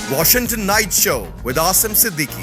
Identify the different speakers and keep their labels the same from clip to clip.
Speaker 1: Washington Night Show with Asim Siddiqui.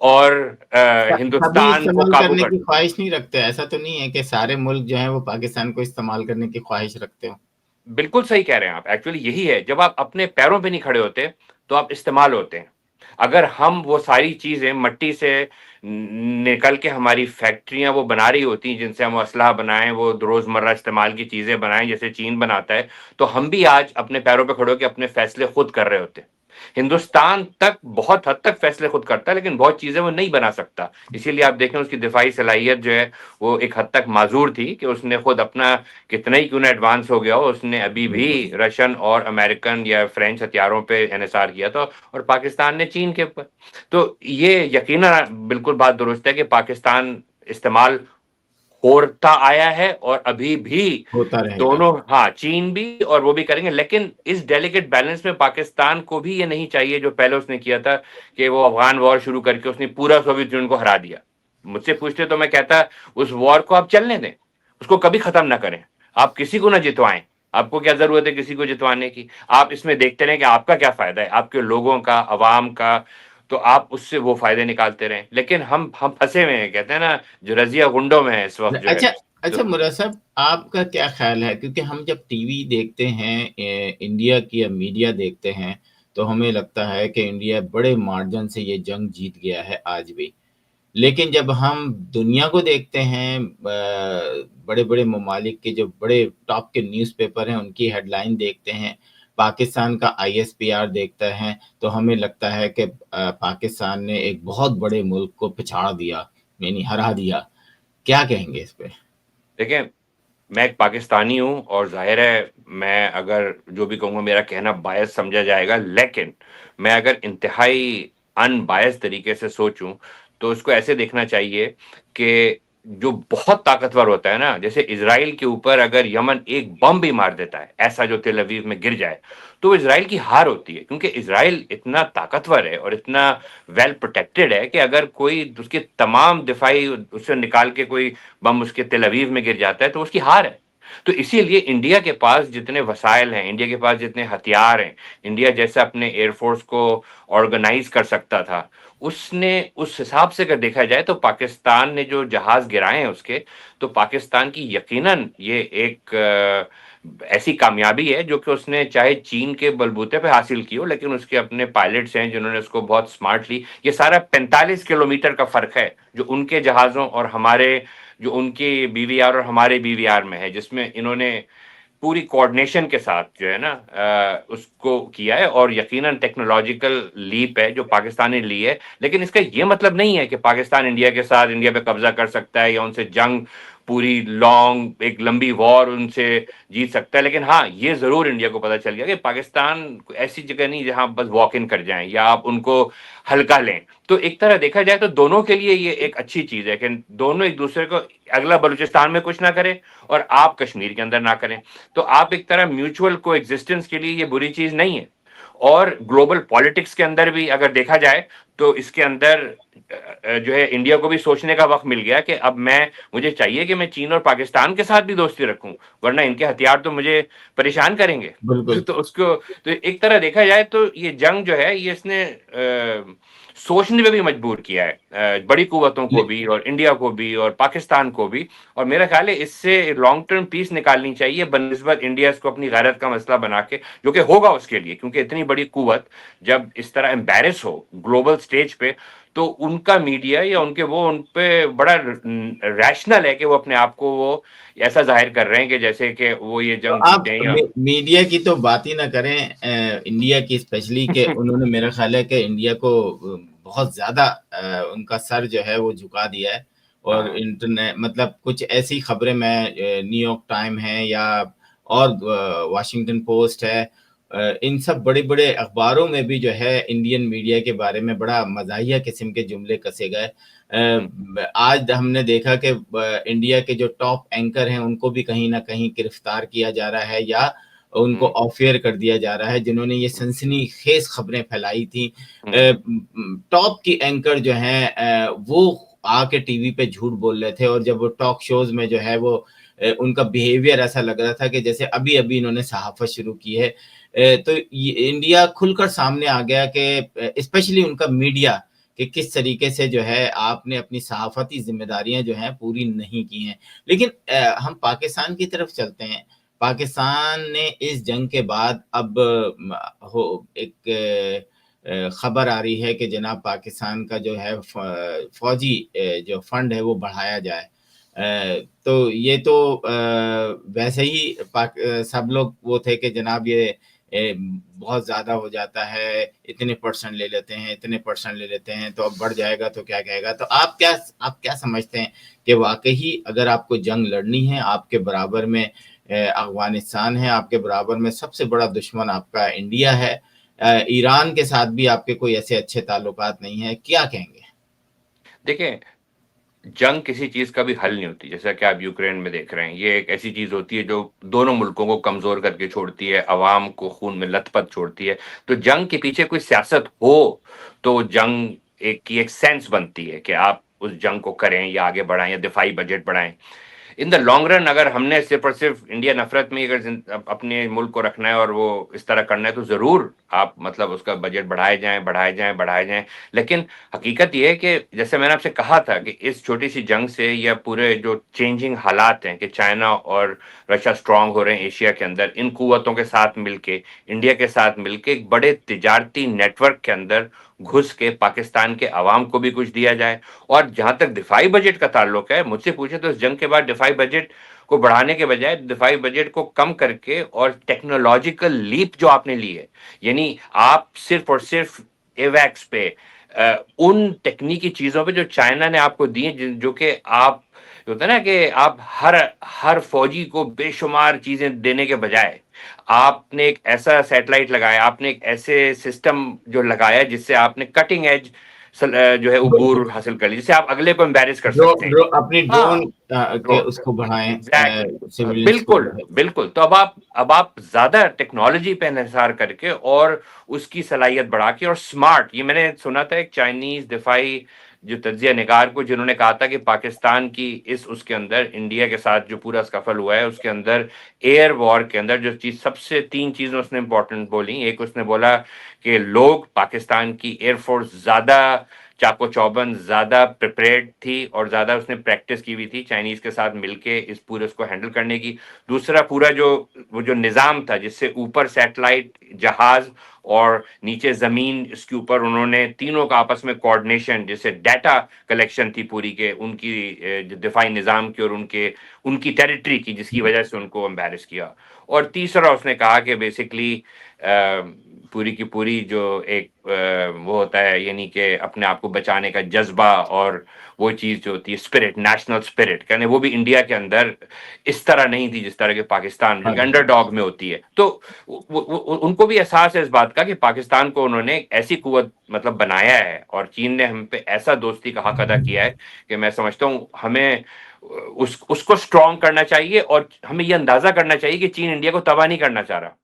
Speaker 2: اور
Speaker 3: سبھی
Speaker 2: ہندوستان کو
Speaker 3: استعمال
Speaker 2: قابو
Speaker 3: کرنے
Speaker 2: کر.
Speaker 3: کی خواہش نہیں رکھتے. ایسا تو نہیں ہے کہ سارے ملک جو ہیں وہ پاکستان کو استعمال کرنے کی خواہش رکھتے ہوں.
Speaker 2: بالکل صحیح کہہ رہے ہیں آپ. ایکچولی یہی ہے, جب آپ اپنے پیروں پہ نہیں کھڑے ہوتے تو آپ استعمال ہوتے ہیں. اگر ہم وہ ساری چیزیں مٹی سے نکل کے ہماری فیکٹریاں وہ بنا رہی ہوتی ہیں جن سے ہم اسلحہ بنائیں, وہ روزمرہ استعمال کی چیزیں بنائیں جیسے چین بناتا ہے, تو ہم بھی آج اپنے پیروں پہ کھڑے ہو کے اپنے فیصلے خود کر رہے ہوتے. ہندوستان تک بہت حد تک فیصلے خود کرتا ہے, لیکن بہت چیزیں وہ نہیں بنا سکتا. اسی لیے آپ دیکھیں اس کی دفاعی صلاحیت جو ہے وہ ایک حد تک معذور تھی کہ اس نے خود اپنا کتنا ہی کیوں نہ ایڈوانس ہو گیا ہو, اس نے ابھی بھی رشین اور امریکن یا فرینچ ہتھیاروں پہ انحصار کیا تھا, اور پاکستان نے چین کے اوپر. تو یہ یقیناً بالکل بات درست ہے کہ پاکستان استعمال ہوتا آیا ہے اور ابھی بھی
Speaker 3: ہوتا رہے گا.
Speaker 2: دونوں, ہاں چین بھی اور وہ بھی کریں گے. لیکن اس ڈیلیکیٹ بیلنس میں پاکستان کو بھی یہ نہیں چاہیے جو پہلے اس نے کیا تھا کہ وہ افغان وار شروع کر کے اس نے پورا سوویت یونین کو ہرا دیا. مجھ سے پوچھتے تو میں کہتا اس وار کو آپ چلنے دیں, اس کو کبھی ختم نہ کریں, آپ کسی کو نہ جتوائیں. آپ کو کیا ضرورت ہے کسی کو جتوانے کی؟ آپ اس میں دیکھتے رہیں کہ آپ کا کیا فائدہ ہے, آپ کے لوگوں کا, عوام کا, تو آپ اس سے وہ فائدے نکالتے رہیں. لیکن ہم پھنسے ہوئے ہیں, کہتے ہیں نا جو رضیہ گنڈوں میں ہے اس وقت جو ہے.
Speaker 3: اچھا
Speaker 2: تو
Speaker 3: اچھا مرزا صاحب, آپ کا کیا خیال ہے؟ کیونکہ ہم جب ٹی وی دیکھتے ہیں, انڈیا کی یا میڈیا دیکھتے ہیں, تو ہمیں لگتا ہے کہ انڈیا بڑے مارجن سے یہ جنگ جیت گیا ہے آج بھی. لیکن جب ہم دنیا کو دیکھتے ہیں, بڑے بڑے ممالک کے جو بڑے ٹاپ کے نیوز پیپر ہیں ان کی ہیڈ لائن دیکھتے ہیں, پاکستان کا ISPR دیکھتا ہے, تو ہمیں لگتا ہے کہ پاکستان نے ایک بہت بڑے ملک کو پچھاڑ دیا, یعنی ہرا دیا. کیا کہیں گے اس پہ؟
Speaker 2: دیکھیں, میں ایک پاکستانی ہوں اور ظاہر ہے میں اگر جو بھی کہوں گا میرا کہنا باعث سمجھا جائے گا, لیکن میں اگر انتہائی ان باعث طریقے سے سوچوں تو اس کو ایسے دیکھنا چاہیے کہ جو بہت طاقتور ہوتا ہے نا, جیسے اسرائیل کے اوپر اگر یمن ایک بم بھی مار دیتا ہے ایسا جو تل اویو میں گر جائے, تو اسرائیل کی ہار ہوتی ہے, کیونکہ اسرائیل اتنا طاقتور ہے اور اتنا ویل پروٹیکٹڈ ہے کہ اگر کوئی اس کے تمام دفاعی اس سے نکال کے کوئی بم اس کے تل اویو میں گر جاتا ہے تو اس کی ہار ہے. تو اسی لیے انڈیا کے پاس جتنے وسائل ہیں, انڈیا کے پاس جتنے ہتھیار ہیں, انڈیا جیسا اپنے ایئر فورس کو آرگنائز کر سکتا تھا, اس نے اس حساب سے اگر دیکھا جائے تو پاکستان نے جو جہاز گرائے ہیں اس کے, تو پاکستان کی یقیناً یہ ایک ایسی کامیابی ہے جو کہ اس نے چاہے چین کے بلبوتے پہ حاصل کی ہو, لیکن اس کے اپنے پائلٹس ہیں جنہوں نے اس کو بہت سمارٹلی, یہ سارا 45 کلومیٹر کا فرق ہے جو ان کے جہازوں اور ہمارے, جو ان کی BVR اور ہمارے BVR میں ہے, جس میں انہوں نے پوری کوآرڈینیشن کے ساتھ جو ہے نا اس کو کیا ہے, اور یقیناً ٹیکنالوجیکل لیپ ہے جو پاکستان نے لی ہے. لیکن اس کا یہ مطلب نہیں ہے کہ پاکستان انڈیا کے ساتھ انڈیا پہ قبضہ کر سکتا ہے یا ان سے جنگ پوری لانگ ایک لمبی وار ان سے جیت سکتا ہے. لیکن ہاں یہ ضرور انڈیا کو پتہ چل گیا کہ پاکستان ایسی جگہ نہیں جہاں بس واک ان کر جائیں یا آپ ان کو ہلکا لیں. تو ایک طرح دیکھا جائے تو دونوں کے لیے یہ ایک اچھی چیز ہے کہ دونوں ایک دوسرے کو, اگلا بلوچستان میں کچھ نہ کرے اور آپ کشمیر کے اندر نہ کریں, تو آپ ایک طرح میوچول کو ایگزسٹنس کے لیے یہ بری چیز نہیں ہے. اور گلوبل پالیٹکس کے اندر بھی اگر دیکھا جائے تو اس کے اندر جو ہے انڈیا کو بھی سوچنے کا وقت مل گیا کہ اب مجھے چاہیے کہ میں چین اور پاکستان کے ساتھ بھی دوستی رکھوں, ورنہ ان کے ہتھیار تو مجھے پریشان کریں گے.
Speaker 3: بالکل.
Speaker 2: تو اس کو, تو ایک طرح دیکھا جائے تو یہ جنگ جو ہے یہ اس نے سوچنے پہ بھی مجبور کیا ہے بڑی قوتوں کو بھی, اور انڈیا کو بھی, اور پاکستان کو بھی. اور میرا خیال ہے اس سے لانگ ٹرم پیس نکالنی چاہیے بنسبت انڈیا اس کو اپنی غیرت کا مسئلہ بنا کے, جو کہ ہوگا اس کے لیے, کیونکہ اتنی بڑی قوت جب اس طرح امبیرس ہو گلوبل سٹیج پہ, تو ان کا میڈیا یا ان کے وہ ان پہ بڑا ریشنل ہے کہ وہ اپنے آپ کو وہ ایسا ظاہر کر رہے ہیں کہ جیسے کہ وہ یہ
Speaker 3: تو
Speaker 2: جنگ
Speaker 3: آپ
Speaker 2: جیتیں. یا
Speaker 3: میڈیا کی تو بات ہی نہ کریں, انڈیا کی اسپیشلی, کہ انہوں نے میرا خیال ہے کہ انڈیا کو بہت زیادہ ان کا سر جو ہے وہ جھکا دیا ہے. اور انٹرنیٹ مطلب کچھ ایسی خبریں, میں نیو یارک ٹائم ہے یا اور واشنگٹن پوسٹ ہے, ان سب بڑے بڑے اخباروں میں بھی جو ہے انڈین میڈیا کے بارے میں بڑا مزاحیہ قسم کے جملے کسے گئے. آج ہم نے دیکھا کہ انڈیا کے جو ٹاپ اینکر ہیں ان کو بھی کہیں نہ کہیں گرفتار کیا جا رہا ہے یا ان کو آف ایئر کر دیا جا رہا ہے, جنہوں نے یہ سنسنی خیز خبریں پھیلائی تھیں. ٹاپ کی اینکر جو ہیں وہ آ کے ٹی وی پہ جھوٹ بول رہے تھے, اور جب وہ ٹاک شوز میں جو ہے وہ ان کا بیہیویئر ایسا لگ رہا تھا کہ جیسے ابھی انہوں نے صحافت شروع کی ہے. تو انڈیا کھل کر سامنے آ گیا کہ اسپیشلی ان کا میڈیا کہ کس طریقے سے جو ہے آپ نے اپنی صحافتی ذمہ داریاں جو ہیں پوری نہیں کی ہیں. لیکن ہم پاکستان کی طرف چلتے ہیں. پاکستان نے اس جنگ کے بعد اب ایک خبر آ رہی ہے کہ جناب پاکستان کا جو ہے فوجی جو فنڈ ہے وہ بڑھایا جائے. تو یہ تو ویسے ہی سب لوگ وہ تھے کہ جناب یہ بہت زیادہ ہو جاتا ہے, اتنے پرسنٹ لے لیتے ہیں, اتنے پرسنٹ لے لیتے ہیں, تو اب بڑھ جائے گا تو کیا کہے گا. تو آپ کیا سمجھتے ہیں کہ واقعی اگر آپ کو جنگ لڑنی ہے, آپ کے برابر میں افغانستان ہے, آپ کے برابر میں سب سے بڑا دشمن آپ کا انڈیا ہے, ایران کے ساتھ بھی آپ کے کوئی ایسے اچھے تعلقات نہیں ہیں, کیا کہیں گے؟
Speaker 2: دیکھیں, جنگ کسی چیز کا بھی حل نہیں ہوتی. جیسا کہ آپ یوکرین میں دیکھ رہے ہیں, یہ ایک ایسی چیز ہوتی ہے جو دونوں ملکوں کو کمزور کر کے چھوڑتی ہے, عوام کو خون میں لت پت چھوڑتی ہے. تو جنگ کے پیچھے کوئی سیاست ہو تو جنگ کی ایک سینس بنتی ہے کہ آپ اس جنگ کو کریں یا آگے بڑھائیں یا دفاعی بجٹ بڑھائیں. ان دا لانگ رن اگر ہم نے صرف اور صرف انڈیا نفرت میں اگر اپنے ملک کو رکھنا ہے اور وہ اس طرح کرنا ہے تو ضرور آپ مطلب اس کا بجٹ بڑھائے جائیں. لیکن حقیقت یہ ہے کہ جیسے میں نے آپ سے کہا تھا کہ اس چھوٹی سی جنگ سے یا پورے جو چینجنگ حالات ہیں کہ چائنا اور رشیا اسٹرانگ ہو رہے ہیں ایشیا کے اندر, ان قوتوں کے ساتھ مل کے, انڈیا کے ساتھ مل کے ایک بڑے تجارتی نیٹ ورک کے اندر گھس کے پاکستان کے عوام کو بھی کچھ دیا جائے. اور جہاں تک دفاعی بجٹ کا تعلق ہے, مجھ سے پوچھے تو اس جنگ کے بعد دفاعی بجٹ کو بڑھانے کے بجائے دفاعی بجٹ کو کم کر کے اور ٹیکنالوجیکل لیپ جو آپ نے لی ہے, یعنی آپ صرف اور صرف ایویکس پہ ان تکنیکی چیزوں پہ جو چائنا نے آپ کو دی ہیں, جو کہ آپ ہوتا ہے نا کہ آپ ہر فوجی کو بے شمار چیزیں دینے کے بجائے آپ نے ایک ایسا سیٹلائٹ لگایا, آپ نے ایک ایسے سسٹم جو لگایا جس سے آپ نے کٹنگ ایج جو ہے عبور حاصل کر لی, جس سے آپ اگلے کو امبیرس کر سکتے ہیں.
Speaker 3: اپنی
Speaker 2: ہاں,
Speaker 3: ڈرون کے اس کو بڑھائیں
Speaker 2: ایگزیکٹلی,
Speaker 3: سیویلینس کو
Speaker 2: بالکل بالکل. تو اب آپ زیادہ ٹیکنالوجی پہ انحصار کر کے اور اس کی صلاحیت بڑھا کے اور اسمارٹ, یہ میں نے سنا تھا ایک چائنیز دفاعی جو تجزیہ نگار کو, جنہوں نے کہا تھا کہ پاکستان کی اس کے اندر انڈیا کے ساتھ جو پورا سکفل ہوا ہے اس کے اندر ایئر وار کے اندر جو چیز سب سے 3 چیزیں اس نے امپورٹنٹ بولی. ایک اس نے بولا کہ لوگ پاکستان کی ایئر فورس زیادہ چاقو چوبند, زیادہ پریپریڈ تھی اور زیادہ اس نے پریکٹس کی ہوئی تھی چائنیز کے ساتھ مل کے اس پورے اس کو ہینڈل کرنے کی. دوسرا پورا وہ جو نظام تھا جس سے اوپر سیٹلائٹ جہاز اور نیچے زمین, اس کے اوپر انہوں نے تینوں کا آپس میں کوآرڈینیشن, جیسے ڈیٹا کلیکشن تھی پوری کے ان کی دفاعی نظام کی اور ان کی ٹیریٹری کی, جس کی وجہ سے ان کو امبیرس کیا. اور تیسرا اس نے کہا کہ بیسکلی پوری کی پوری جو ایک وہ ہوتا ہے, یعنی کہ اپنے آپ کو بچانے کا جذبہ اور وہ چیز جو ہوتی ہے اسپرٹ, نیشنل اسپرٹ, کہنے وہ بھی انڈیا کے اندر اس طرح نہیں تھی جس طرح کے پاکستان جو کہ انڈر ڈاگ میں ہوتی ہے. تو ان کو بھی احساس ہے اس بات کا کہ پاکستان کو انہوں نے ایسی قوت مطلب بنایا ہے, اور چین نے ہم پہ ایسا دوستی کا حق ادا کیا ہے کہ میں سمجھتا ہوں ہمیں اس کو اسٹرانگ کرنا چاہیے. اور ہمیں یہ اندازہ کرنا چاہیے کہ چین انڈیا کو تباہ نہیں کرنا چاہ رہا.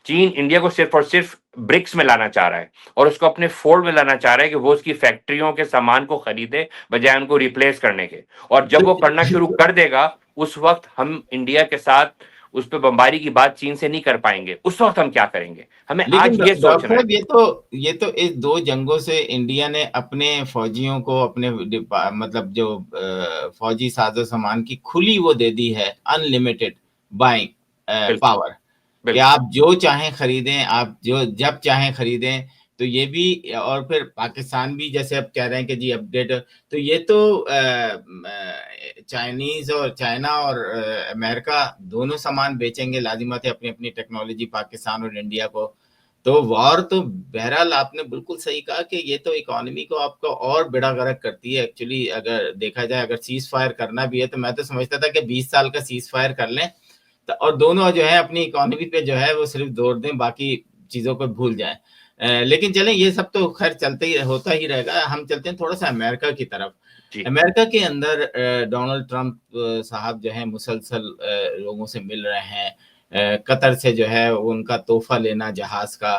Speaker 2: چین انڈیا کو صرف اور صرف برکس میں لانا چاہ رہا ہے اور اس کو اپنے فولڈ میں لانا چاہ رہا ہے کہ وہ اس کی فیکٹریوں کے سامان کو خریدے بجائے ان کو ریپلیس کرنے کے. اور جب وہ کرنا شروع کر دے گا اس وقت ہم انڈیا کے ساتھ اس پہ بمباری کی بات چین سے نہیں کر پائیں گے. اس وقت ہم کیا کریں گے؟ ہمیں
Speaker 3: لیکن
Speaker 2: آج یہ
Speaker 3: ڈاکٹر
Speaker 2: سوچنا ہے.
Speaker 3: صاحب یہ تو اس 2 جنگوں سے انڈیا نے اپنے فوجیوں کو اپنے مطلب جو فوجی ساز و سامان کی کھلی وہ دے دی ہے, ان لمیٹڈ بائنگ پاور, کہ آپ جو چاہیں خریدیں, آپ جب چاہیں خریدیں. تو یہ بھی, اور پھر پاکستان بھی جیسے اب کہہ رہے ہیں کہ جی اپڈیٹ, تو یہ تو چائنیز اور چائنا اور امریکہ دونوں سامان بیچیں گے لازمت ہے اپنی اپنی ٹیکنالوجی پاکستان اور انڈیا کو. تو وار تو بہرحال آپ نے بالکل صحیح کہا کہ یہ تو اکانومی کو آپ کو اور بڑا غرق کرتی ہے. ایکچولی اگر دیکھا جائے, اگر سیز فائر کرنا بھی ہے تو میں تو سمجھتا تھا کہ 20 سال کا سیز فائر کر لیں اور دونوں جو ہے اپنی اکانومی پہ جو ہے وہ صرف زور دیں, باقی چیزوں کو بھول جائیں. لیکن چلیں یہ سب تو خیر چلتے ہی ہوتا ہی رہے گا. ہم چلتے ہیں تھوڑا سا امریکہ کی طرف. امریکہ کے اندر ڈونلڈ ٹرمپ صاحب جو ہیں مسلسل لوگوں سے مل رہے ہیں. قطر سے جو ہے ان کا تحفہ لینا جہاز کا,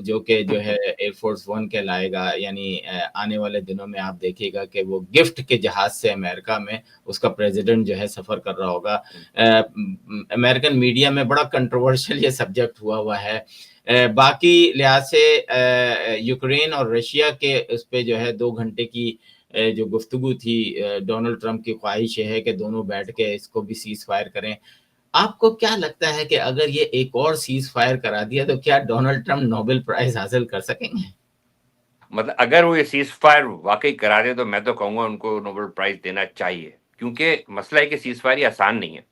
Speaker 3: جو کہ جو ہے ایئر فورس ون کہلائے گا. یعنی آنے والے دنوں میں آپ دیکھیے گا کہ وہ گفٹ کے جہاز سے امریکہ میں اس کا پریزیڈنٹ جو ہے سفر کر رہا ہوگا. امریکن میڈیا میں بڑا کنٹروورشل یہ سبجیکٹ ہوا ہے. باقی لحاظ سے یوکرین اور رشیا کے اس پہ جو ہے 2 گھنٹے کی جو گفتگو تھی، ڈونلڈ ٹرمپ کی خواہش یہ ہے کہ دونوں بیٹھ کے اس کو بھی سیز فائر کریں. آپ کو کیا لگتا ہے کہ اگر یہ ایک اور سیز فائر کرا دیا تو کیا ڈونلڈ ٹرمپ نوبل پرائز حاصل کر سکیں گے؟
Speaker 2: مطلب اگر وہ یہ سیز فائر واقعی کرا دے تو میں تو کہوں گا ان کو نوبل پرائز دینا چاہیے، کیونکہ مسئلہ ہے کہ سیز فائر یہ آسان نہیں ہے.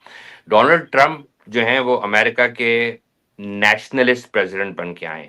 Speaker 2: ڈونلڈ ٹرمپ جو ہیں وہ امریکہ کے نیشنلسٹ پریزیڈنٹ بن کے آئے،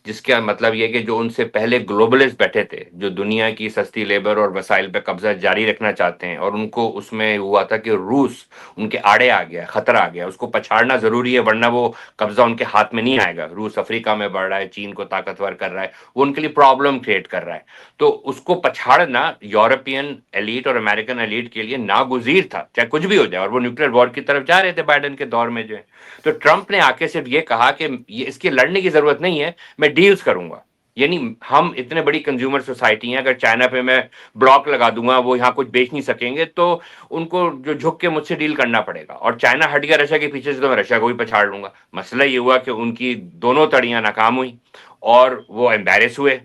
Speaker 2: جس کا مطلب یہ کہ جو ان سے پہلے گلوبلسٹ بیٹھے تھے، جو دنیا کی سستی لیبر اور وسائل پہ قبضہ جاری رکھنا چاہتے ہیں، اور ان کو اس میں ہوا تھا کہ روس ان کے آڑے آ گیا، خطرہ آ گیا، اس کو پچھاڑنا ضروری ہے ورنہ وہ قبضہ ان کے ہاتھ میں نہیں آئے گا. روس افریقہ میں بڑھ رہا ہے، چین کو طاقتور کر رہا ہے، وہ ان کے لیے پرابلم کریٹ کر رہا ہے. تو اس کو پچھاڑنا یورپین ایلیٹ اور امریکن ایلیٹ کے لیے ناگزیر تھا، چاہے کچھ بھی ہو جائے. اور وہ نیوکلیر وار کی طرف جا رہے تھے بائیڈن کے دور میں جو ہے. تو ٹرمپ نے آ کے صرف یہ کہا کہ اس کی لڑنے کی ضرورت نہیں ہے، میں ڈیلز کروں گا. یعنی ہم اتنے بڑی کنزیومر سوسائٹی ہیں، اگر چائنا پہ میں بلاک لگا دوں گا، وہ یہاں کچھ بیچ نہیں سکیں گے، تو ان کو جو جھک کے مجھ سے ڈیل کرنا پڑے گا. اور چائنا ہٹ گیا رشیا کے پیچھے سے تو میں رشیا کو بھی پچھاڑ لوں گا. مسئلہ یہ ہوا کہ ان کی دونوں تڑیاں ناکام ہوئی اور وہ امبیرس ہوئے،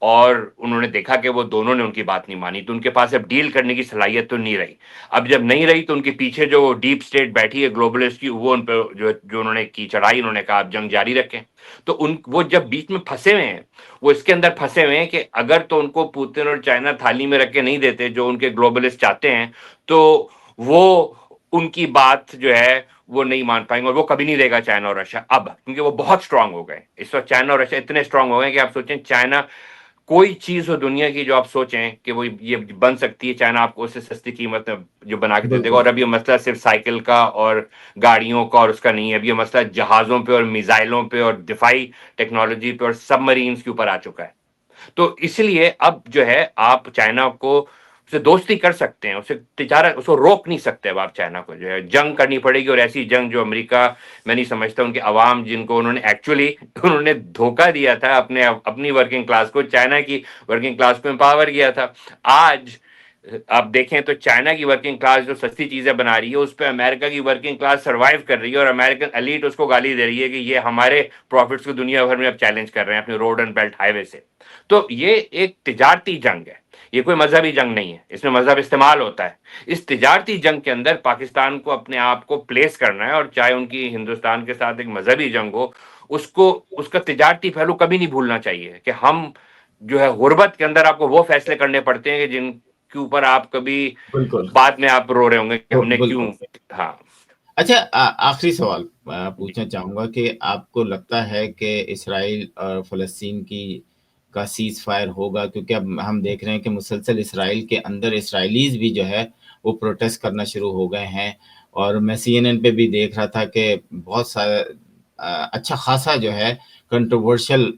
Speaker 2: اور انہوں نے دیکھا کہ وہ دونوں نے ان کی بات نہیں مانی، تو ان کے پاس اب ڈیل کرنے کی صلاحیت تو نہیں رہی. اب جب نہیں رہی تو ان کے پیچھے جو ڈیپ سٹیٹ بیٹھی ہے گلوبلسٹ کی، وہ ان پہ جو انہوں نے کی چڑھائی، انہوں نے کہا آپ جنگ جاری رکھیں. تو وہ جب بیچ میں پھنسے ہوئے ہیں، وہ اس کے اندر پھنسے ہوئے ہیں کہ اگر تو ان کو پوتن اور چائنا تھالی میں رکھ کے نہیں دیتے جو ان کے گلوبلسٹ چاہتے ہیں، تو وہ ان کی بات جو ہے وہ نہیں مان پائیں گے، اور وہ کبھی نہیں دے گا چائنا اور رشیا اب، کیونکہ وہ بہت اسٹرانگ ہو گئے اس وقت. چائنا اور رشیا اتنے اسٹرانگ ہو گئے کہ آپ سوچیں چائنا کوئی چیز ہو دنیا کی جو آپ سوچیں کہ وہ یہ بن سکتی ہے، چائنا آپ کو اس سے سستی قیمت میں جو بنا کے دے دے گا. اور اب یہ مسئلہ صرف سائیکل کا اور گاڑیوں کا اور اس کا نہیں ہے، اب یہ مسئلہ جہازوں پہ اور میزائلوں پہ اور دفاعی ٹیکنالوجی پہ اور سب مرینز کے اوپر آ چکا ہے. تو اس لیے اب جو ہے آپ چائنا کو اسے دوستی کر سکتے ہیں، اسے تجارت، اس کو روک نہیں سکتے. اب آپ چائنا کو جو ہے جنگ کرنی پڑے گی، اور ایسی جنگ جو امریکہ، میں نہیں سمجھتا ان کے عوام جن کو انہوں نے ایکچولی انہوں نے دھوکہ دیا تھا اپنی ورکنگ کلاس کو، چائنا کی ورکنگ کلاس کو امپاور کیا تھا. آج آپ دیکھیں تو چائنا کی ورکنگ کلاس جو سستی چیزیں بنا رہی ہے، اس پہ امریکہ کی ورکنگ کلاس سروائیو کر رہی ہے، اور امریکن ایلیٹ اس کو گالی دے رہی ہے کہ یہ ہمارے پروفٹس کو دنیا بھر میں اب چیلنج کر رہے ہیں اپنے روڈ اینڈ بیلٹ ہائی وے سے. تو یہ ایک تجارتی جنگ ہے، یہ کوئی مذہبی جنگ نہیں ہے، اس میں مذہب استعمال ہوتا ہے. اس تجارتی جنگ کے اندر پاکستان کو اپنے آپ کو پلیس کرنا ہے، اور چاہے ان کی ہندوستان کے ساتھ ایک مذہبی جنگ ہو، اس کا تجارتی پہلو کبھی نہیں بھولنا چاہیے کہ ہم جو ہے غربت کے اندر آپ کو وہ فیصلے کرنے پڑتے ہیں کہ جن کے اوپر آپ کبھی
Speaker 3: بالکل
Speaker 2: بعد میں آپ رو رہے ہوں گے کہ ہم نے کیوں.
Speaker 3: بالکل.
Speaker 2: ہاں
Speaker 3: اچھا، آخری سوال پوچھنا چاہوں گا کہ آپ کو لگتا ہے کہ اسرائیل اور فلسطین کا سیز فائر ہوگا؟ کیونکہ اب ہم دیکھ رہے ہیں کہ مسلسل اسرائیل کے اندر اسرائیلیز بھی جو ہے وہ پروٹیسٹ کرنا شروع ہو گئے ہیں. اور میں CNN پہ بھی دیکھ رہا تھا کہ بہت سارا اچھا خاصا جو ہے کنٹروورشل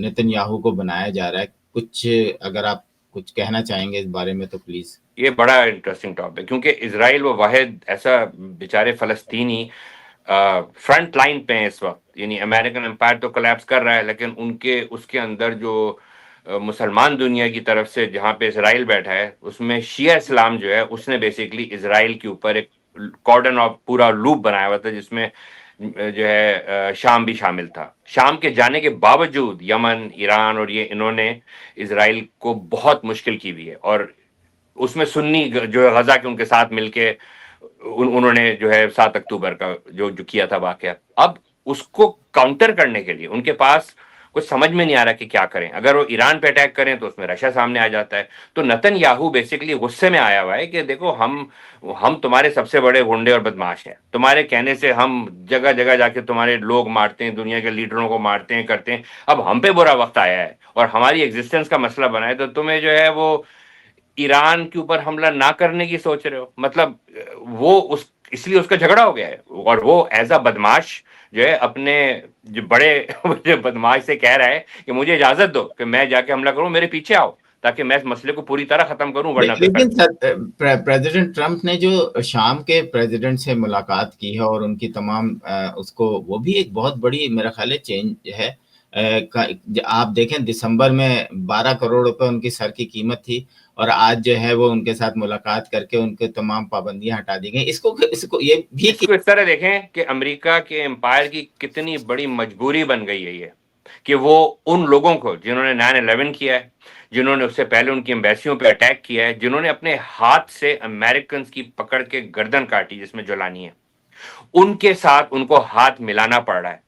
Speaker 3: نتن یاہو کو بنایا جا رہا ہے. کچھ اگر آپ کچھ کہنا چاہیں گے اس بارے میں تو پلیز.
Speaker 2: یہ بڑا انٹرسٹنگ ٹاپک، کیونکہ اسرائیل وہ واحد ایسا بیچارے فلسطینی فرنٹ لائن پہ ہیں اس وقت. یعنی امریکن امپائر تو کلیپس کر رہا ہے، لیکن اس کے اندر جو مسلمان دنیا کی طرف سے جہاں پہ اسرائیل بیٹھا ہے، اس میں شیعہ اسلام جو ہے اس نے بیسیکلی اسرائیل کے اوپر ایک کارڈن آف پورا لوپ بنایا ہوا تھا، جس میں جو ہے شام بھی شامل تھا. شام کے جانے کے باوجود یمن، ایران اور یہ انہوں نے اسرائیل کو بہت مشکل کی ہوئی ہے. اور اس میں سنی جو ہے غزہ کے ان کے ساتھ مل کے انہوں نے جو ہے 7 اکتوبر کا جو کیا تھا واقعہ، اب اس کو کاؤنٹر کرنے کے لیے ان کے پاس کچھ سمجھ میں نہیں آ رہا کہ کیا کریں. اگر وہ ایران پہ اٹیک کریں تو اس میں رشیا سامنے آ جاتا ہے. تو نتن یاہو بیسیکلی غصے میں آیا ہوا ہے کہ دیکھو ہم تمہارے سب سے بڑے غنڈے اور بدماش ہیں، تمہارے کہنے سے ہم جگہ جگہ جا کے تمہارے لوگ مارتے ہیں، دنیا کے لیڈروں کو مارتے ہیں، کرتے ہیں. اب ہم پہ برا وقت آیا ہے اور ہماری ایگزسٹنس کا مسئلہ بنا ہے، تو تمہیں جو ہے وہ ایران کے اوپر حملہ نہ کرنے کی سوچ رہے ہو. مطلب وہ اس لیے اس کا جھگڑا ہو گیا ہے، اور وہ ایز اے بدماش جو ہے اپنے جو بڑے بدماش سے کہہ رہا ہے کہ مجھے اجازت دو کہ میں جا کے حملہ کروں، میرے پیچھے آؤ تاکہ میں اس مسئلے کو پوری طرح ختم کروں، ورنہ
Speaker 3: لیکن پریزیڈنٹ ٹرمپ نے جو شام کے پریزیڈنٹ سے ملاقات کی ہے اور ان کی تمام اس کو، وہ بھی ایک بہت بڑی میرا خیال ہے چینج ہے. آپ دیکھیں دسمبر میں 12 کروڑ روپے ان کی سر کی قیمت تھی اور آج جو ہے وہ ان کے ساتھ ملاقات کر کے ان کے تمام پابندیاں ہٹا دی گئی. اس کو یہ بھی
Speaker 2: اس کو اس طرح دیکھیں کہ امریکہ کے امپائر کی کتنی بڑی مجبوری بن گئی ہے یہ کہ وہ ان لوگوں کو جنہوں نے 9/11 کیا ہے, جنہوں نے اس سے پہلے ان کی ایمبیسیوں پہ اٹیک کیا ہے, جنہوں نے اپنے ہاتھ سے امریکنز کی پکڑ کے گردن کاٹی جس میں جولانی ہے, ان کے ساتھ ان کو ہاتھ ملانا پڑ رہا ہے.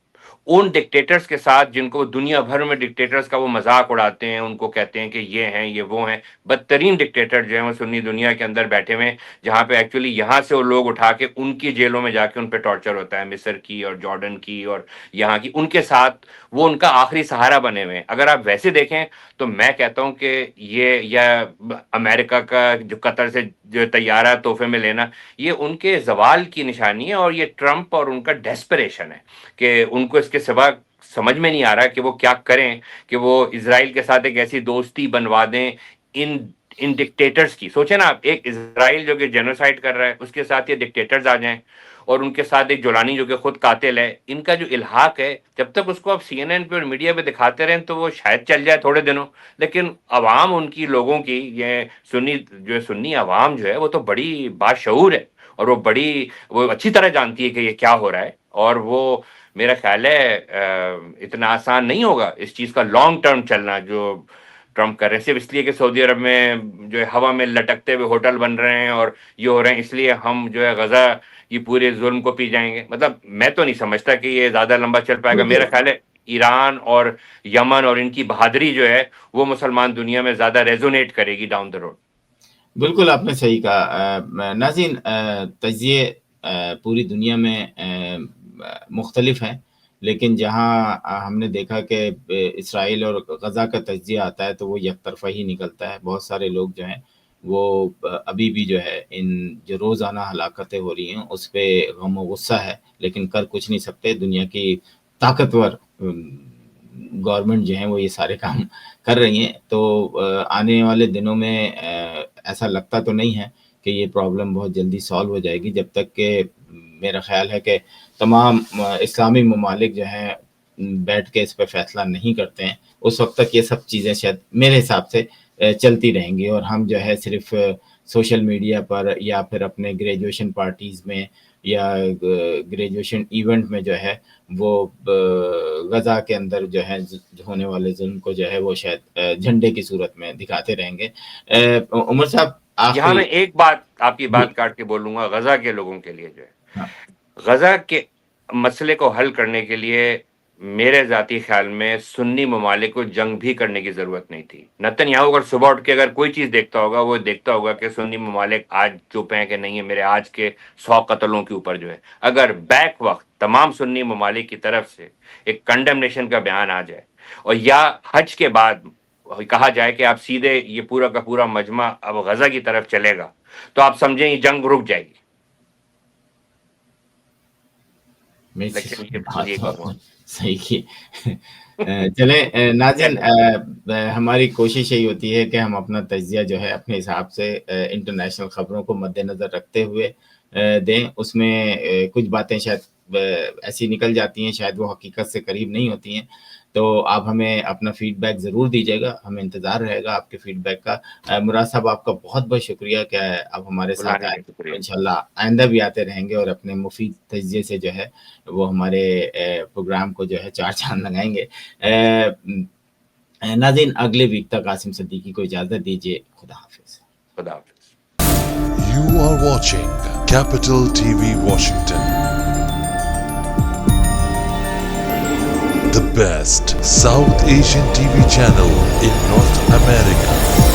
Speaker 2: ان ڈکٹیٹرز کے ساتھ جن کو دنیا بھر میں ڈکٹیٹرز کا وہ مذاق اڑاتے ہیں, ان کو کہتے ہیں کہ یہ ہیں یہ وہ ہیں, بدترین ڈکٹیٹر جو ہیں وہ سنی دنیا کے اندر بیٹھے ہوئے ہیں, جہاں پہ ایکچولی یہاں سے وہ لوگ اٹھا کے ان کی جیلوں میں جا کے ان پہ ٹارچر ہوتا ہے, مصر کی اور جارڈن کی اور یہاں کی, ان کے ساتھ وہ ان کا آخری سہارا بنے ہوئے ہیں. اگر آپ ویسے دیکھیں تو میں کہتا ہوں کہ یہ یا امریکہ کا جو قطر سے جو طیارہ تحفے میں لینا, یہ ان کے زوال کی نشانی ہے, اور یہ ٹرمپ اور ان کا ڈیسپریشن ہے کہ ان کو اس کے سوا سمجھ میں نہیں آ رہا کہ وہ کیا کریں کہ وہ اسرائیل کے ساتھ ایک ایسی دوستی بنوا دیں ان ڈکٹیٹرز کی. سوچیں نا آپ, ایک اسرائیل جو کہ جینوسائڈ کر رہا ہے اس کے ساتھ یہ ڈکٹیٹرز آ جائیں, اور ان کے ساتھ ایک جولانی جو کہ خود قاتل ہے. ان کا جو الحاق ہے جب تک اس کو آپ سی این این پہ اور میڈیا پہ دکھاتے رہیں تو وہ شاید چل جائے تھوڑے دنوں, لیکن عوام ان کی لوگوں کی یہ سنی عوام جو ہے وہ تو بڑی باشعور ہے, اور وہ اچھی طرح جانتی ہے کہ یہ کیا ہو رہا ہے, اور وہ میرا خیال ہے اتنا آسان نہیں ہوگا اس چیز کا لانگ ٹرم چلنا جو ٹرمپ کر رہے ہیں, صرف اس لیے کہ سعودی عرب میں جو ہے ہوا میں لٹکتے ہوئے ہوٹل بن رہے ہیں اور یہ ہو رہے ہیں, اس لیے ہم جو ہے غزہ یہ پورے ظلم کو پی جائیں گے. مطلب میں تو نہیں سمجھتا کہ یہ زیادہ لمبا چل پائے گا. میرا خیال ہے ایران اور یمن اور ان کی بہادری جو ہے وہ مسلمان دنیا میں زیادہ ریزونیٹ کرے گی ڈاؤن دا روڈ.
Speaker 3: بالکل آپ نے صحیح کہا. ناظرین, تجزیے پوری دنیا میں مختلف ہیں, لیکن جہاں ہم نے دیکھا کہ اسرائیل اور غزہ کا تجزیہ آتا ہے تو وہ یک طرفہ ہی نکلتا ہے. بہت سارے لوگ جو ہیں وہ ابھی بھی جو ہے ان جو روزانہ ہلاکتیں ہو رہی ہیں اس پہ غم و غصہ ہے, لیکن کر کچھ نہیں سکتے. دنیا کی طاقتور گورنمنٹ جو ہیں وہ یہ سارے کام کر رہی ہیں. تو آنے والے دنوں میں ایسا لگتا تو نہیں ہے کہ یہ پرابلم بہت جلدی سالو ہو جائے گی, جب تک کہ میرا خیال ہے کہ تمام اسلامی ممالک جو ہیں بیٹھ کے اس پہ فیصلہ نہیں کرتے ہیں, اس وقت تک یہ سب چیزیں شاید میرے حساب سے چلتی رہیں گی, اور ہم جو ہے صرف سوشل میڈیا پر یا پھر اپنے گریجویشن پارٹیز میں یا گریجویشن ایونٹ میں جو ہے وہ غزہ کے اندر جو ہے ہونے والے ظلم کو جو ہے وہ شاید جھنڈے کی صورت میں دکھاتے رہیں گے. عمر صاحب
Speaker 2: یہاں میں ایک بات آپ کی بات کاٹ کے بولوں گا, غزہ کے لوگوں کے لیے جو ہے غزہ کے مسئلے کو حل کرنے کے لیے میرے ذاتی خیال میں سنی ممالک کو جنگ بھی کرنے کی ضرورت نہیں تھی. نتنیاہو اگر صبح اٹھ کے اگر کوئی چیز دیکھتا ہوگا وہ دیکھتا ہوگا کہ سنی ممالک آج چپ ہیں کہ نہیں ہے میرے آج کے 100 قتلوں کے اوپر جو ہے. اگر بیک وقت تمام سنی ممالک کی طرف سے ایک کنڈمنیشن کا بیان آ جائے, اور یا حج کے بعد کہا جائے کہ آپ سیدھے یہ پورا کا پورا مجمع اب غزہ کی طرف چلے گا, تو آپ سمجھیں یہ جنگ رک جائے گی.
Speaker 3: صحیح کی. چلیں ناظرین, ہماری کوشش یہی ہوتی ہے کہ ہم اپنا تجزیہ جو ہے اپنے حساب سے انٹرنیشنل خبروں کو مد نظر رکھتے ہوئے دیں. اس میں کچھ باتیں شاید ایسی نکل جاتی ہیں, شاید وہ حقیقت سے قریب نہیں ہوتی ہیں, تو آپ ہمیں اپنا فیڈ بیک ضرور دیجیے گا, ہمیں انتظار رہے گا آپ کے فیڈ بیک کا. مراد صاحب آپ کا بہت بہت شکریہ کہ آپ ہمارے ساتھ آئے. انشاءاللہ آئندہ بھی آتے رہیں گے اور اپنے مفید تجزیے سے جو ہے وہ ہمارے پروگرام کو جو ہے 4 چاند لگائیں گے. ناظرین, اگلے ویک تک عاصم صدیقی کو اجازت دیجیے. خدا حافظ.
Speaker 2: خدا حافظ.
Speaker 4: You are watching Capital TV Washington, the best South Asian TV channel in North America.